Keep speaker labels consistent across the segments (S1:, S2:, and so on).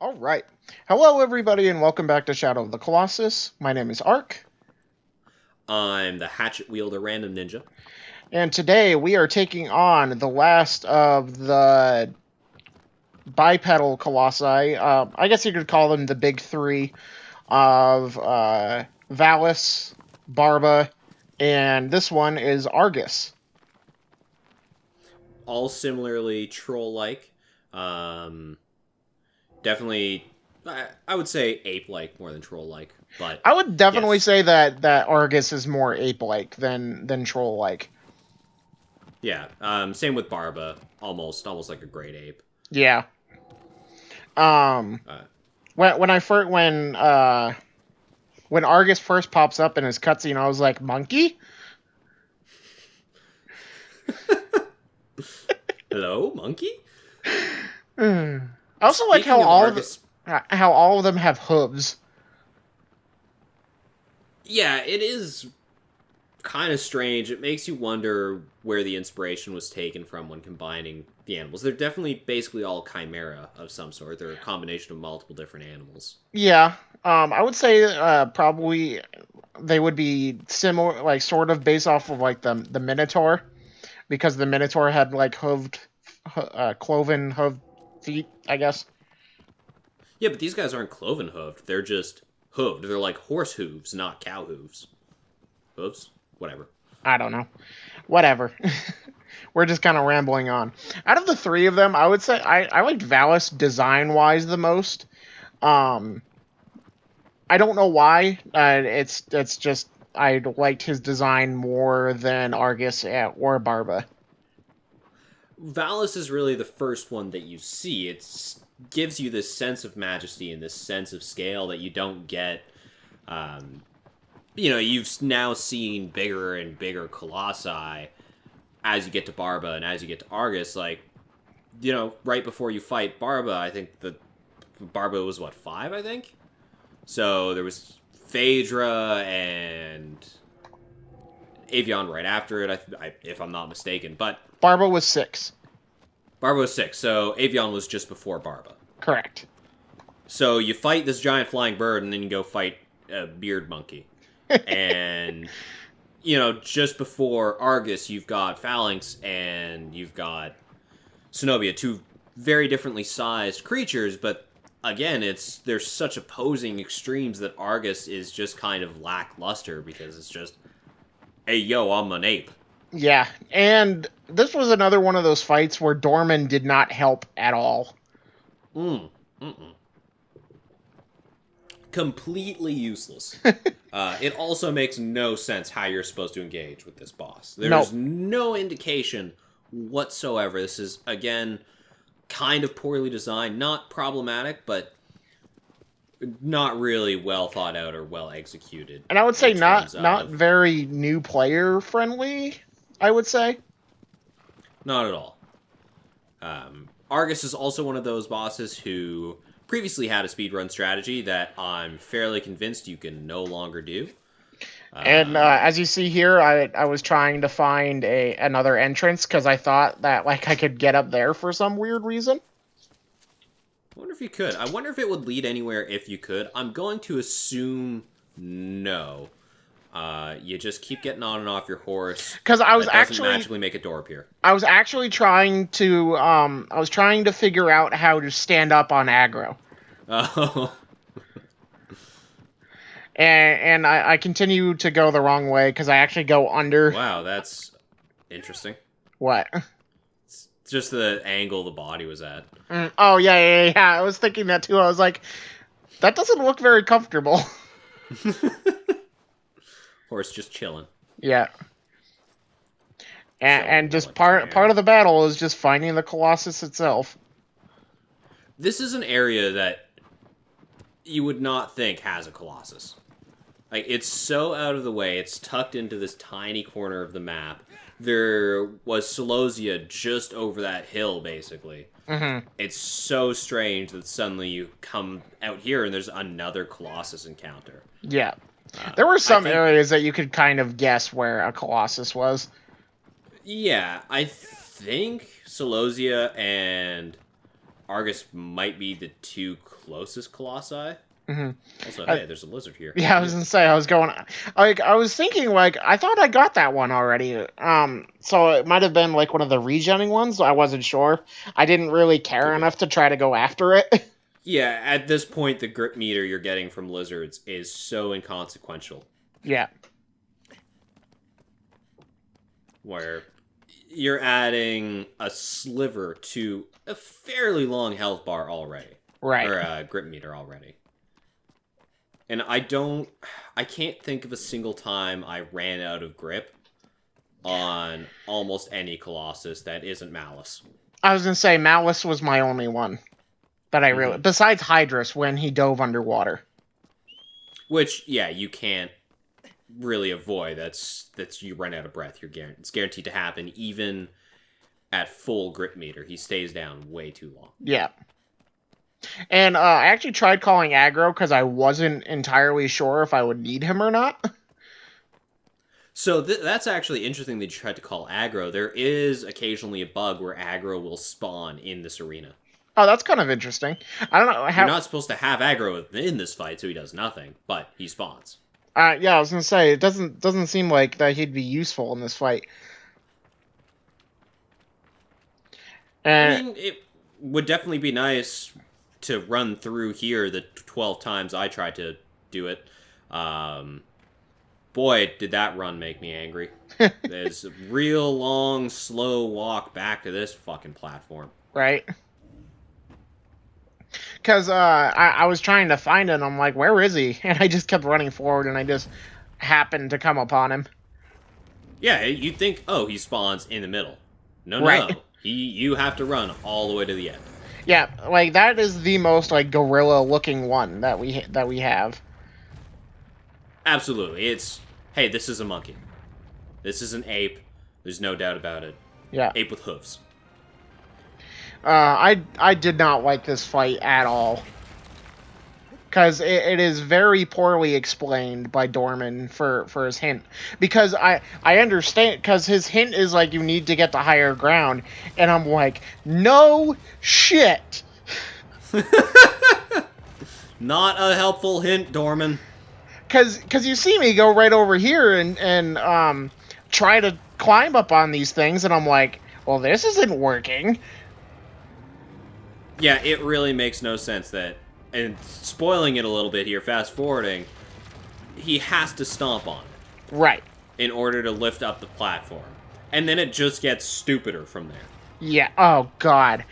S1: All right. Hello, everybody, and welcome back to Shadow of the Colossus. My name is Ark,
S2: I'm the hatchet wielder random ninja.
S1: and today we are taking on the last of the bipedal colossi. I guess you could call them the big three of Valis, Barba, and this one is Argus.
S2: All similarly troll-like. Definitely, I would say ape-like more than troll-like. But
S1: I would definitely
S2: yes.
S1: say that Argus is more ape-like than troll-like.
S2: Yeah. Same with Barba. Almost like a great ape.
S1: Yeah.
S2: Uh,
S1: When Argus first pops up in his cutscene, I was like, monkey?
S2: Hello, monkey?
S1: I also like
S2: Speaking
S1: how
S2: of
S1: all
S2: Argus,
S1: how all of them have hooves.
S2: yeah, it is kind of strange. It makes you wonder where the inspiration was taken from when combining the animals. They're definitely basically all chimera of some sort. They're a combination of multiple different animals.
S1: Yeah. I would say probably they would be similar, like sort of based off of like the Minotaur, because the Minotaur had like cloven hooved feet, I guess.
S2: Yeah, but these guys aren't cloven hooved. They're just hooved. They're like horse hooves, not cow hooves. Hooves? Whatever.
S1: I don't know. Whatever. We're just kind of rambling on. Out of the three of them, I would say I liked Valis design-wise the most. I don't know why. It's just I liked his design more than Argus or Barba.
S2: Valis is really the first one that you see. It gives you this sense of majesty and this sense of scale that you don't get. You've now seen bigger and bigger Colossi as you get to Barba and as you get to Argus. Like, right before you fight Barba, I think the Barba was, 5, I think? So there was Phaedra and Avion right after it, if I'm not mistaken. But
S1: Barba was 6.
S2: Barba was 6, so Avion was just before Barba.
S1: Correct.
S2: So you fight this giant flying bird, and then you go fight a beard monkey. And, just before Argus, you've got Phalanx and you've got Cenobia, two very differently sized creatures, but again, there's such opposing extremes that Argus is just kind of lackluster because it's just, hey, yo, I'm an ape.
S1: Yeah, and this was another one of those fights where Dorman did not help at all.
S2: Completely useless. It also makes no sense how you're supposed to engage with this boss. There's no indication whatsoever. This is, again, kind of poorly designed. Not problematic, but not really well thought out or well executed.
S1: And I would say not very new player friendly, I would say.
S2: Not at all. Argus is also one of those bosses who previously had a speedrun strategy that I'm fairly convinced you can no longer do.
S1: And as you see here, I was trying to find another entrance because I thought that I could get up there for some weird reason.
S2: I wonder if you could. I wonder if it would lead anywhere if you could. I'm going to assume no. You just keep getting on and off your horse.
S1: Because I was
S2: doesn't magically make a door appear.
S1: I was actually trying to figure out how to stand up on aggro.
S2: Oh.
S1: And I continue to go the wrong way because I actually go under.
S2: Wow, that's interesting.
S1: What?
S2: It's just the angle the body was at.
S1: Oh, yeah. I was thinking that too. I was like, that doesn't look very comfortable.
S2: Horse just chilling.
S1: Yeah. And just part of the battle is just finding the Colossus itself.
S2: This is an area that you would not think has a Colossus. Like, it's so out of the way. It's tucked into this tiny corner of the map. There was Celosia just over that hill, basically.
S1: Mm-hmm.
S2: It's so strange that suddenly you come out here and there's another Colossus encounter.
S1: Yeah. There were some areas that you could kind of guess where a Colossus was.
S2: Yeah, I think Celosia and Argus might be the two closest Colossi.
S1: Mm-hmm.
S2: Also, hey, there's a lizard here.
S1: Yeah, I was gonna say, I was thinking, like, I thought I got that one already. So it might have been, like, one of the regenning ones, I wasn't sure. I didn't really care enough to try to go after it.
S2: Yeah, at this point, the grip meter you're getting from lizards is so inconsequential.
S1: Yeah.
S2: Where you're adding a sliver to a fairly long health bar already.
S1: Right.
S2: Or a grip meter already. And I can't think of a single time I ran out of grip on almost any Colossus that isn't Malice.
S1: I was gonna say, Malice was my only one that I really... Besides Hydrus, when he dove underwater.
S2: Which, yeah, you can't really avoid. That's you run out of breath. It's guaranteed to happen even at full grip meter. He stays down way too long.
S1: Yeah. And I actually tried calling aggro because I wasn't entirely sure if I would need him or not.
S2: So that's actually interesting that you tried to call aggro. There is occasionally a bug where aggro will spawn in this arena.
S1: Oh, that's kind of interesting. I don't know how...
S2: You're not supposed to have aggro in this fight, so he does nothing, but he spawns.
S1: Yeah, I was gonna say, it doesn't seem like that he'd be useful in this fight.
S2: I mean, it would definitely be nice to run through here the 12 times I tried to do it. Boy, did that run make me angry. There's a real long, slow walk back to this fucking platform.
S1: Right. Because I was trying to find him, I'm like, where is he? And I just kept running forward, and I just happened to come upon him.
S2: Yeah, you'd think, oh, he spawns in the middle. No,
S1: right.
S2: no. You have to run all the way to the end.
S1: Yeah, like, that is the most, like, gorilla-looking one that we have.
S2: Absolutely. It's, hey, this is a monkey. This is an ape. There's no doubt about it.
S1: Yeah.
S2: Ape with hooves.
S1: I did not like this fight at all. Because it is very poorly explained by Dorman for his hint. Because I understand, because his hint is like, you need to get to higher ground. And I'm like, no shit!
S2: Not a helpful hint, Dorman.
S1: Because you see me go right over here and try to climb up on these things, and I'm like, well, this isn't working.
S2: Yeah, it really makes no sense that, and spoiling it a little bit here, fast forwarding, he has to stomp on it.
S1: Right.
S2: In order to lift up the platform. And then it just gets stupider from there.
S1: Yeah, oh god.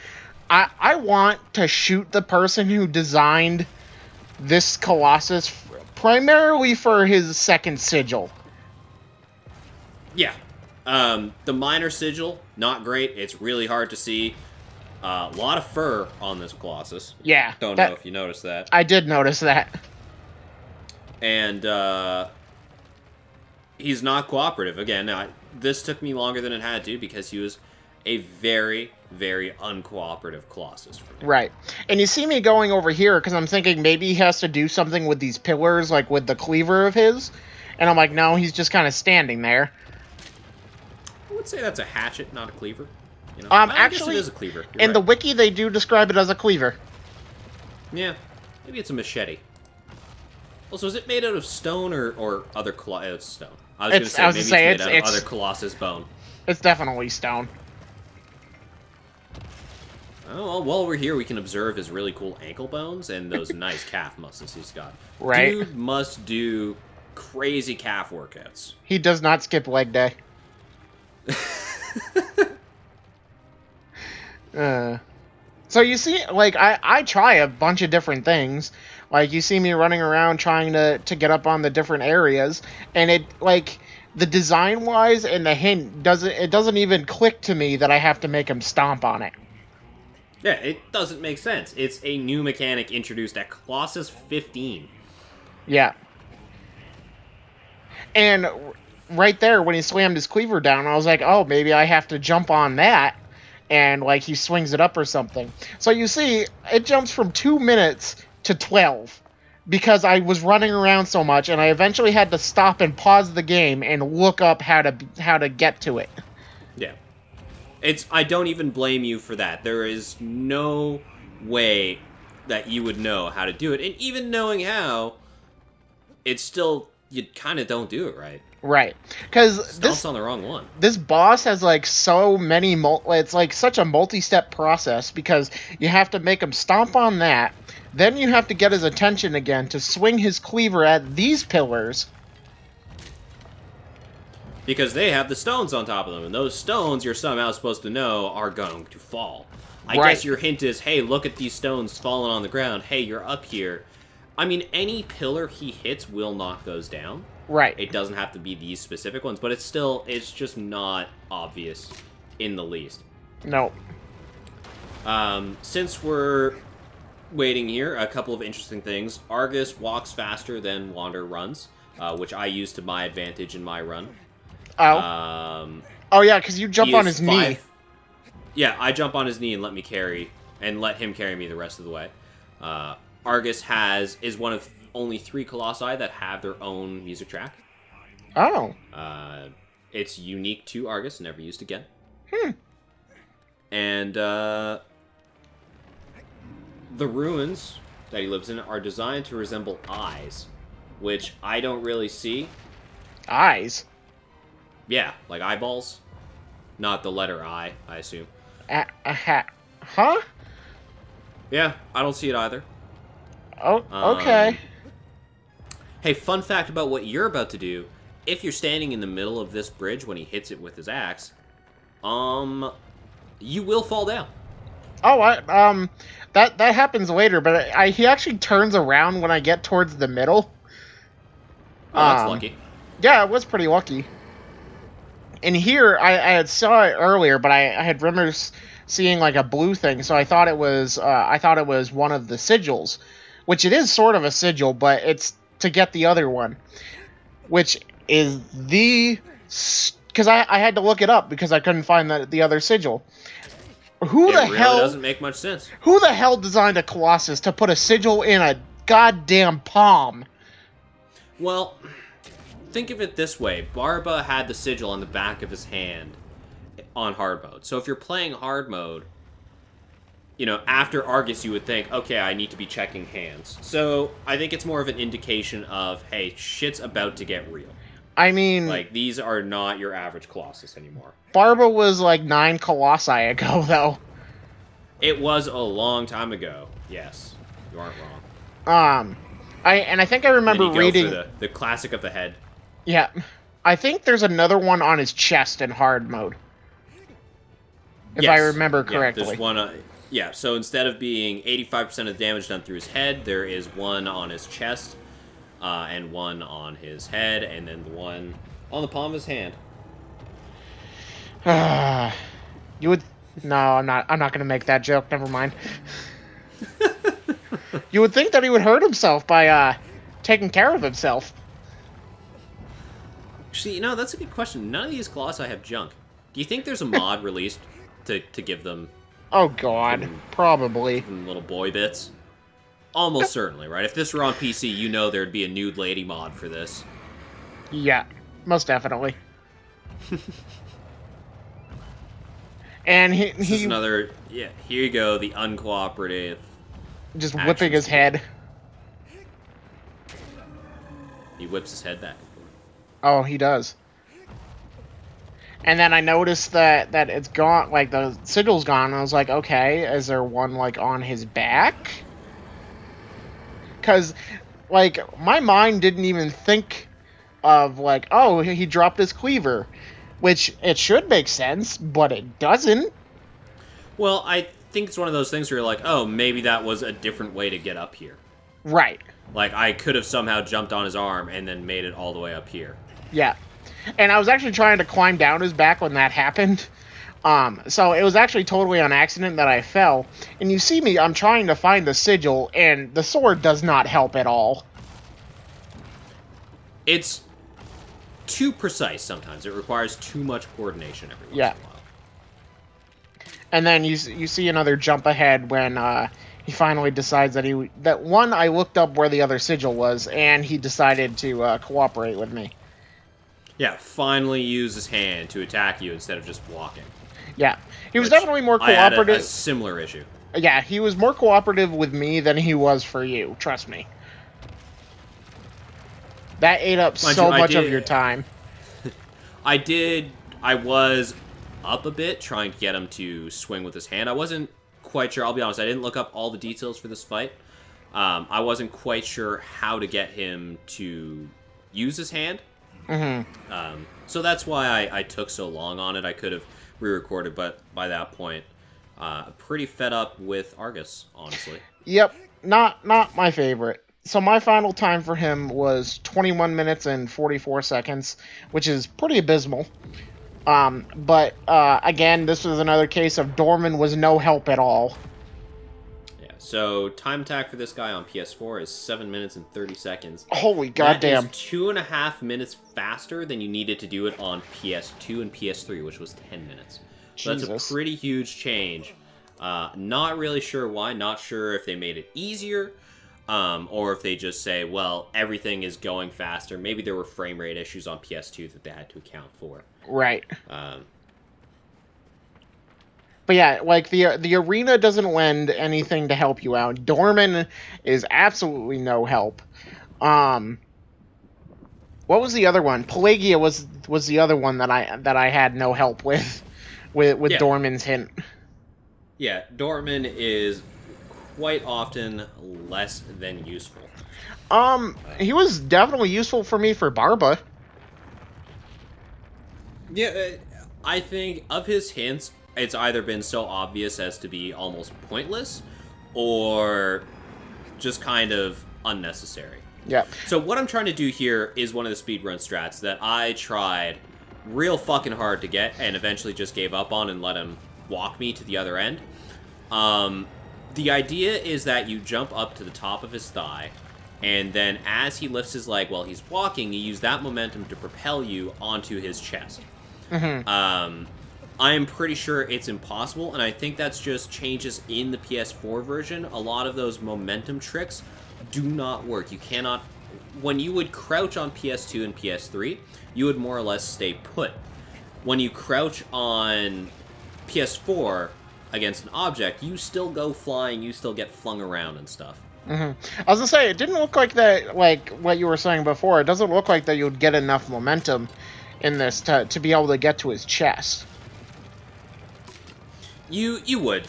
S1: I want to shoot the person who designed this Colossus primarily for his second sigil.
S2: Yeah. The minor sigil, not great. It's really hard to see. A lot of fur on this Colossus.
S1: Yeah.
S2: Don't know if you noticed that.
S1: I did notice that.
S2: And, he's not cooperative. Again, this took me longer than it had to because he was a very, very uncooperative Colossus for me.
S1: Right. And you see me going over here because I'm thinking maybe he has to do something with these pillars, like with the cleaver of his. And I'm like, no, he's just kind of standing there.
S2: I would say that's a hatchet, not a cleaver. You know?
S1: Actually,
S2: I guess it is a cleaver. You're
S1: in
S2: right.
S1: the wiki, they do describe it as a cleaver.
S2: Yeah. Maybe it's a machete. Also, is it made out of stone or other Colossus stone? I was going to say, maybe it's made out of other Colossus bone.
S1: It's definitely stone.
S2: Oh, well, while we're here, we can observe his really cool ankle bones and those nice calf muscles he's got.
S1: Right.
S2: Dude must do crazy calf workouts.
S1: He does not skip leg day. So you see, like, I try a bunch of different things. Like, you see me running around trying to get up on the different areas, and it, like, the design-wise and the hint, doesn't even click to me that I have to make him stomp on it.
S2: Yeah, it doesn't make sense. It's a new mechanic introduced at Colossus 15.
S1: Yeah. And right there, when he slammed his cleaver down, I was like, oh, maybe I have to jump on that. And, like, he swings it up or something. So you see, it jumps from 2 minutes to 12. Because I was running around so much, and I eventually had to stop and pause the game and look up how to get to it.
S2: Yeah. I don't even blame you for that. There is no way that you would know how to do it. And even knowing how, it's still, you kind of don't do it right.
S1: Right. Because
S2: Stomps on the wrong one.
S1: This boss has, like, so many... It's, like, such a multi-step process, because you have to make him stomp on that, then you have to get his attention again to swing his cleaver at these pillars.
S2: Because they have the stones on top of them, and those stones you're somehow supposed to know are going to fall. I guess your hint is, hey, look at these stones falling on the ground. Hey, you're up here. I mean, any pillar he hits will knock those down.
S1: Right.
S2: It doesn't have to be these specific ones, but it's just not obvious in the least.
S1: No.
S2: Since we're waiting here, a couple of interesting things. Argus walks faster than Wander runs, which I use to my advantage in my run.
S1: Oh. Oh, yeah, because you jump on his knee.
S2: Yeah, I jump on his knee and let him carry me the rest of the way. Argus is one of only 3 Colossi that have their own music track.
S1: Oh.
S2: It's unique to Argus, never used again. And the ruins that he lives in are designed to resemble eyes, which I don't really see.
S1: Eyes?
S2: Yeah, like eyeballs. Not the letter I assume.
S1: Huh?
S2: Yeah, I don't see it either.
S1: Oh, okay.
S2: Hey, fun fact about what you're about to do. If you're standing in the middle of this bridge when he hits it with his axe, you will fall down.
S1: Oh, that happens later, but he actually turns around when I get towards the middle.
S2: Oh, that's lucky.
S1: Yeah, it was pretty lucky. And here, I had saw it earlier, but I had remember seeing like a blue thing, so I thought it was one of the sigils, which it is sort of a sigil, but it's to get the other one, which is because I had to look it up because I couldn't find the other sigil. It really
S2: doesn't make much sense.
S1: Who the hell designed a Colossus to put a sigil in a goddamn palm?
S2: Well, think of it this way. Barba had the sigil on the back of his hand on hard mode. So if you're playing hard mode, after Argus, you would think, okay, I need to be checking hands. So I think it's more of an indication of, hey, shit's about to get real.
S1: I mean...
S2: Like, these are not your average Colossus anymore.
S1: Barba was like 9 Colossi ago, though.
S2: It was a long time ago. Yes, you aren't wrong.
S1: I think I remember reading...
S2: For the classic of the head.
S1: Yeah. I think there's another one on his chest in hard mode. If I remember correctly.
S2: Yeah, there's one... yeah, so instead of being 85% of the damage done through his head, there is one on his chest, and one on his head, and then the one on the palm of his hand.
S1: You would... No, I'm not going to make that joke. Never mind. You would think that he would hurt himself by taking care of himself.
S2: See, that's a good question. None of these Colossi have junk. Do you think there's a mod released to give them...
S1: Oh, God. Probably.
S2: Little boy bits? Almost certainly, right? If this were on PC, there'd be a nude lady mod for this.
S1: Yeah, most definitely. And
S2: This is another... Yeah, here you go, the uncooperative...
S1: Just whipping his head.
S2: He whips his head back and forth.
S1: Oh, he does. And then I noticed that it's gone, like, the sigil's gone, and I was like, okay, is there one, like, on his back? Because, like, my mind didn't even think of, like, oh, he dropped his cleaver. Which, it should make sense, but it doesn't.
S2: Well, I think it's one of those things where you're like, oh, maybe that was a different way to get up here.
S1: Right.
S2: Like, I could have somehow jumped on his arm and then made it all the way up here.
S1: Yeah. And I was actually trying to climb down his back when that happened. So it was actually totally on accident that I fell. And you see me, I'm trying to find the sigil, and the sword does not help at all.
S2: It's too precise sometimes. It requires too much coordination every once in a while.
S1: And then you see another jump ahead when he finally decides that I looked up where the other sigil was, and he decided to cooperate with me.
S2: Yeah, finally use his hand to attack you instead of just walking.
S1: Yeah, he was definitely more cooperative.
S2: I had a similar issue.
S1: Yeah, he was more cooperative with me than he was for you. Trust me. That ate up so much of your time.
S2: I was up a bit trying to get him to swing with his hand. I wasn't quite sure. I'll be honest. I didn't look up all the details for this fight. I wasn't quite sure how to get him to use his hand.
S1: Mm-hmm.
S2: So that's why I took so long on it. I could have re-recorded, but by that point, pretty fed up with Argus, honestly.
S1: Yep, not my favorite. So my final time for him was 21 minutes and 44 seconds, which is pretty abysmal. But again, this was another case of Dorman was no help at all.
S2: Yeah, so time attack for this guy on PS4 is 7 minutes and 30 seconds.
S1: Holy goddamn.
S2: That is 2.5 minutes faster than you needed to do it on PS2 and PS3, which was 10 minutes. So that's a pretty huge change. Not really sure why. Not sure if they made it easier, or if they just say, well, everything is going faster. Maybe there were frame rate issues on PS2 that they had to account for.
S1: Right. But yeah, like the arena doesn't lend anything to help you out. Dorman is absolutely no help. What was the other one? Pelagia was the other one that I had no help with yeah. Dorman's hint.
S2: Yeah, Dorman is quite often less than useful.
S1: He was definitely useful for me for Barba.
S2: Yeah, I think of his hints, it's either been so obvious as to be almost pointless, or just kind of unnecessary.
S1: Yeah.
S2: So what I'm trying to do here is one of the speedrun strats that I tried real fucking hard to get, and eventually just gave up on and let him walk me to the other end. The idea is that you jump up to the top of his thigh, and then as he lifts his leg while he's walking, you use that momentum to propel you onto his chest.
S1: Mm-hmm.
S2: I am pretty sure it's impossible, and I think that's just changes in the PS4 version. A lot of those momentum tricks do not work. You cannot... When you would crouch on PS2 and PS3, you would more or less stay put. When you crouch on PS4 against an object, you still go flying, you still get flung around and stuff.
S1: Mm-hmm. I was gonna say, it didn't look like that, like what you were saying before. It doesn't look like that you would get enough momentum in this to be able to get to his chest.
S2: You would.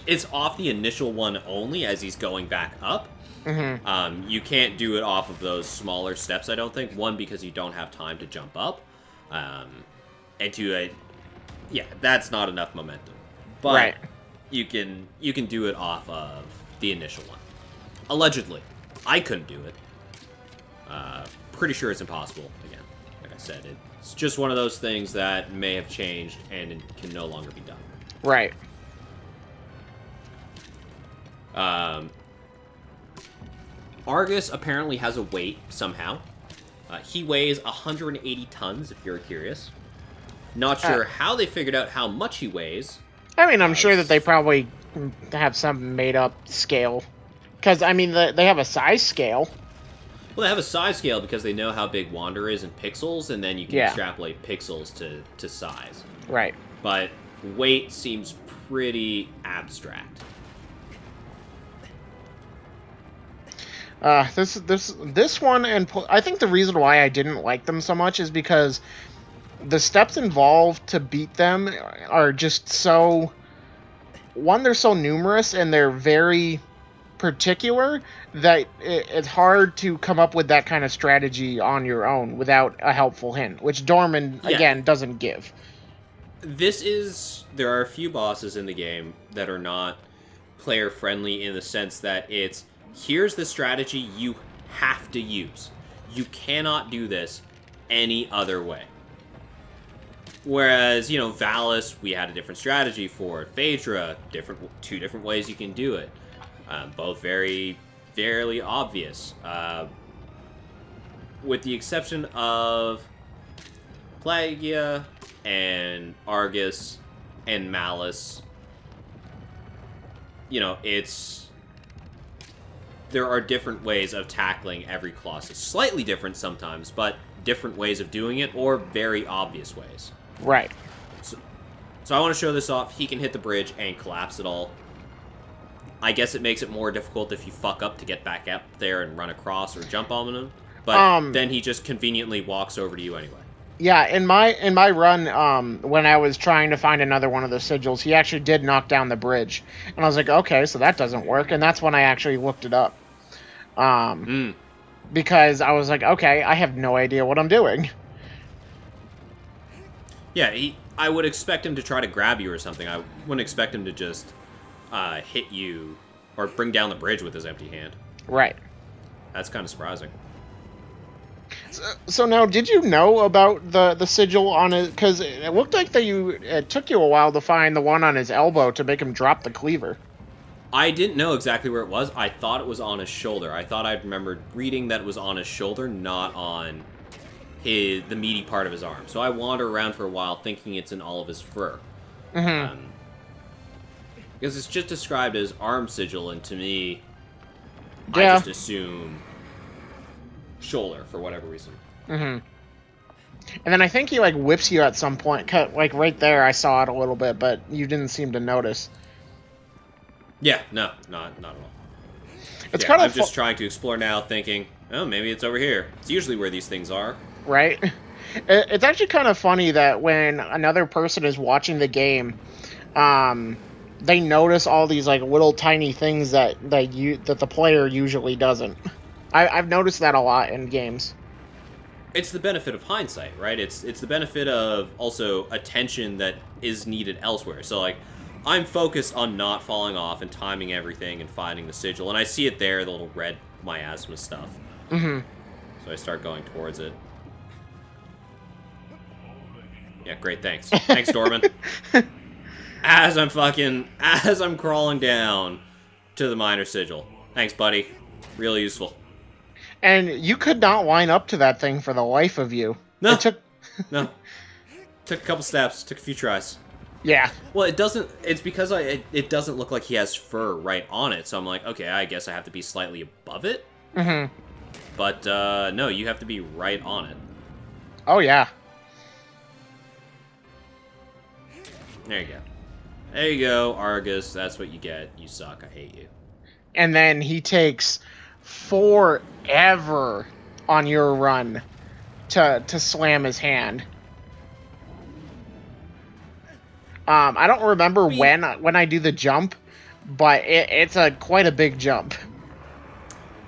S2: It's off the initial one only as he's going back up.
S1: Mm-hmm.
S2: You can't do it off of those smaller steps, I don't think. One, because you don't have time to jump up. And two, yeah, that's not enough momentum. But
S1: right.
S2: you can do it off of the initial one. Allegedly. I couldn't do it. Pretty sure it's impossible, again. Like I said, it's just one of those things that may have changed and it can no longer be done.
S1: Right.
S2: Argus apparently has a weight somehow. He weighs 180 tons, if you're curious. Not sure how they figured out how much he weighs.
S1: I mean, I'm sure that they probably have some made-up scale. Because, I mean, they have a size scale.
S2: Well, they have a size scale because they know how big Wander is in pixels, and then you can extrapolate pixels to size.
S1: Right.
S2: But weight seems pretty abstract.
S1: This one, and I think the reason why I didn't like them so much is because the steps involved to beat them are just so... One, they're so numerous, and they're very particular that it's hard to come up with that kind of strategy on your own without a helpful hint, which Dorman, again, doesn't give.
S2: There are a few bosses in the game that are not player-friendly in the sense that it's, here's the strategy you have to use. You cannot do this any other way. Whereas, Valis, we had a different strategy for it. Phaedra, two different ways you can do it. Both very, fairly obvious. With the exception of Plagia and Argus and Malice, there are different ways of tackling every Colossus. Slightly different sometimes, but different ways of doing it, or very obvious ways.
S1: Right.
S2: So I want to show this off. He can hit the bridge and collapse it all. I guess it makes it more difficult if you fuck up to get back up there and run across or jump on him. But then he just conveniently walks over to you anyway.
S1: Yeah, in my run, when I was trying to find another one of the sigils, he actually did knock down the bridge. And I was like, okay, so that doesn't work. And that's when I actually looked it up. Because I was like, okay, I have no idea what I'm doing.
S2: Yeah, I would expect him to try to grab you or something. I wouldn't expect him to just hit you or bring down the bridge with his empty hand.
S1: Right.
S2: That's kind of surprising.
S1: So now, did you know about the sigil on it? Because it looked like it took you a while to find the one on his elbow to make him drop the cleaver.
S2: I didn't know exactly where it was. I thought it was on his shoulder. I thought I remembered reading that it was on his shoulder, not on the meaty part of his arm. So I wander around for a while thinking it's in all of his fur.
S1: Mm-hmm.
S2: Because it's just described as arm sigil, and to me,
S1: yeah.
S2: I just assume shoulder for whatever reason.
S1: Mm-hmm. And then I think he, like, whips you at some point. Like, right there, I saw it a little bit, but you didn't seem to notice.
S2: Yeah, no, not at all.
S1: It's kind of
S2: I'm just trying to explore now, thinking, oh, maybe it's over here. It's usually where these things are.
S1: Right? It's actually kind of funny that when another person is watching the game, they notice all these, like, little tiny things that the player usually doesn't. I've noticed that a lot in games.
S2: It's the benefit of hindsight, right? It's the benefit of also attention that is needed elsewhere. So, like, I'm focused on not falling off and timing everything and finding the sigil, and I see it there, the little red miasma stuff.
S1: Mm-hmm.
S2: So I start going towards it. Yeah, great, thanks. Thanks, Dorman. As I'm crawling down to the minor sigil. Thanks, buddy. Really useful.
S1: And you could not line up to that thing for the life of you.
S2: No.
S1: No.
S2: Took a couple steps, took a few tries.
S1: Yeah.
S2: Well, it's because it doesn't look like he has fur right on it, so I'm like, okay, I guess I have to be slightly above it.
S1: Mm-hmm.
S2: But, no, you have to be right on it.
S1: Oh, yeah.
S2: There you go. There you go, Argus. That's what you get. You suck. I hate you.
S1: And then he takes forever on your run to slam his hand. I don't remember when I do the jump, but it's quite a big jump.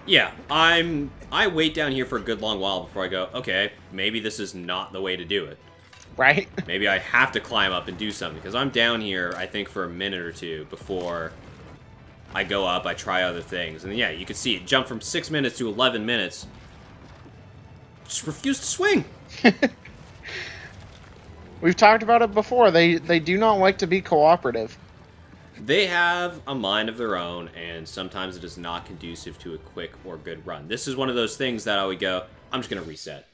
S2: Yeah, I wait down here for a good long while before I go, okay, maybe this is not the way to do it.
S1: Right?
S2: Maybe I have to climb up and do something, because I'm down here, I think, for a minute or two before I go up, I try other things. And yeah, you can see it jump from 6 minutes to 11 minutes. Just refuse to swing.
S1: We've talked about it before. They do not like to be cooperative.
S2: They have a mind of their own, and sometimes it is not conducive to a quick or good run. This is one of those things that I would go, I'm just going to reset.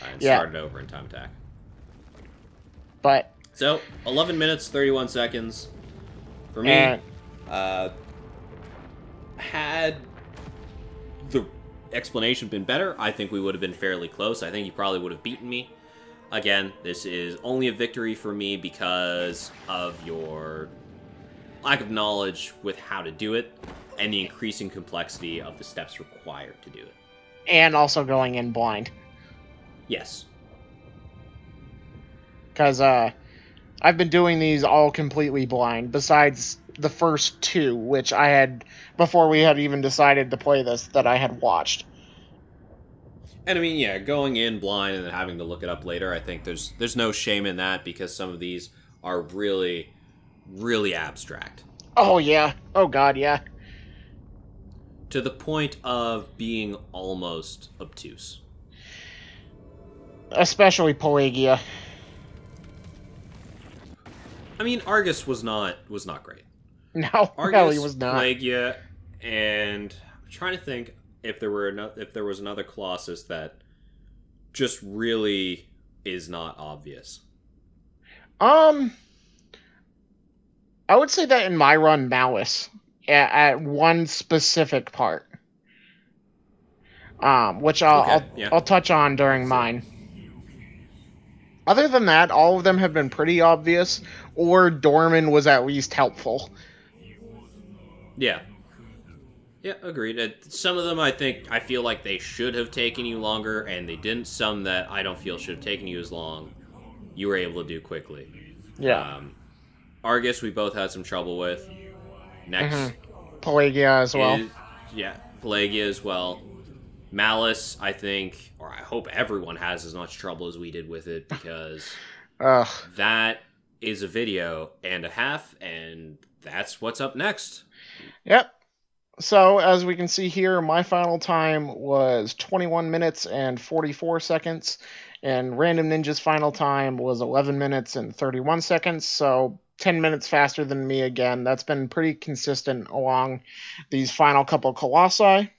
S2: And start it over in time attack.
S1: But
S2: so, 11 minutes, 31 seconds. For me, had the explanation been better, I think we would have been fairly close. I think you probably would have beaten me. Again, this is only a victory for me because of your lack of knowledge with how to do it and the increasing complexity of the steps required to do it.
S1: And also going in blind.
S2: Yes.
S1: Because I've been doing these all completely blind, besides the first two, which I had, before we had even decided to play this, that I had watched.
S2: And I mean, yeah, going in blind and then having to look it up later, I think there's no shame in that, because some of these are really, really abstract.
S1: Oh, yeah. Oh, God, yeah.
S2: To the point of being almost obtuse.
S1: Especially Pelagia.
S2: I mean, Argus was not great.
S1: No,
S2: Argus,
S1: he was not.
S2: Pelagia, and I'm trying to think if there was another Colossus that just really is not obvious.
S1: I would say that in my run, Malice at one specific part, which I'll touch on during mine. Other than that, all of them have been pretty obvious, or Dorman was at least helpful.
S2: Yeah. Yeah, agreed. Some of them I feel like they should have taken you longer, and they didn't. Some that I don't feel should have taken you as long, you were able to do quickly.
S1: Yeah.
S2: Argus, we both had some trouble with. Next
S1: Pelagia as well.
S2: Pelagia as well. Malice, I think, or I hope everyone has as much trouble as we did with it, because that is a video and a half, and that's what's up next.
S1: Yep. So, as we can see here, my final time was 21 minutes and 44 seconds, and Random Ninja's final time was 11 minutes and 31 seconds, so 10 minutes faster than me again. That's been pretty consistent along these final couple Colossi.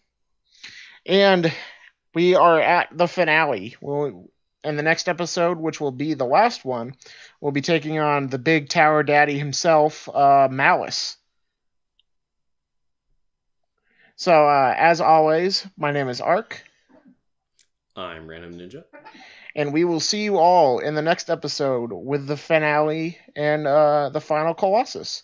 S1: And we are at the finale. In the next episode, which will be the last one, we'll be taking on the big tower daddy himself, Malice. So, as always, my name is Ark.
S2: I'm Random Ninja.
S1: And we will see you all in the next episode with the finale and the final Colossus.